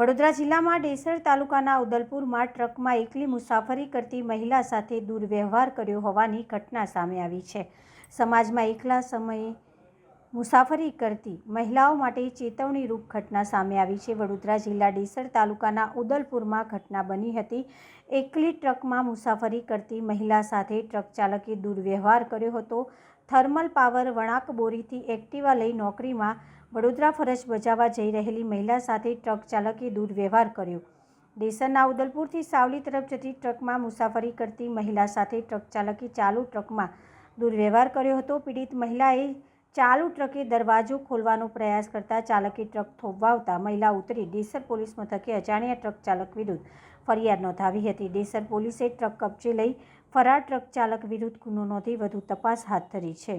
વડોદરા જિલ્લામાં ડેસર તાલુકાના ઉદલપુરમાં ટ્રકમાં એકલી મુસાફરી કરતી મહિલા સાથે દુર્વ્યવહાર કર્યો હોવાની ઘટના સામે આવી છે। સમાજમાં એકલા સમયે મુસાફરી કરતી મહિલાઓ માટે ચેતવણીરૂપ ઘટના સામે આવી છે। વડોદરા જિલ્લા ડેસર તાલુકાના ઉદલપુરમાં ઘટના બની હતી। એકલી ટ્રકમાં મુસાફરી કરતી મહિલા સાથે ટ્રક ચાલકે દુર્વ્યવહાર કર્યો હતો। થર્મલ પાવર વણાક બોરીથી એક્ટિવા લઈ નોકરીમાં વડોદરા ફરજ બજાવવા જઈ રહેલી મહિલા સાથે ટ્રક ચાલકે દુર્વ્યવહાર કર્યો। ડેસરના ઉદલપુરથી સાવલી તરફ જતી ટ્રકમાં મુસાફરી કરતી મહિલા સાથે ટ્રક ચાલકે ચાલુ ટ્રકમાં દુર્વ્યવહાર કર્યો હતો। પીડિત મહિલાએ ચાલુ ટ્રકે દરવાજો ખોલવાનો પ્રયાસ કરતા ચાલકે ટ્રક થોભાવતા મહિલા ઉતરી ડેસર પોલીસ મથકે અજાણ્યા ટ્રક ચાલક વિરુદ્ધ ફરિયાદ નોંધાવી હતી। ડેસર પોલીસે ટ્રક કબજે લઈ ફરાર ટ્રક ચાલક વિરુદ્ધ ગુનો નોંધી વધુ તપાસ હાથ ધરી છે।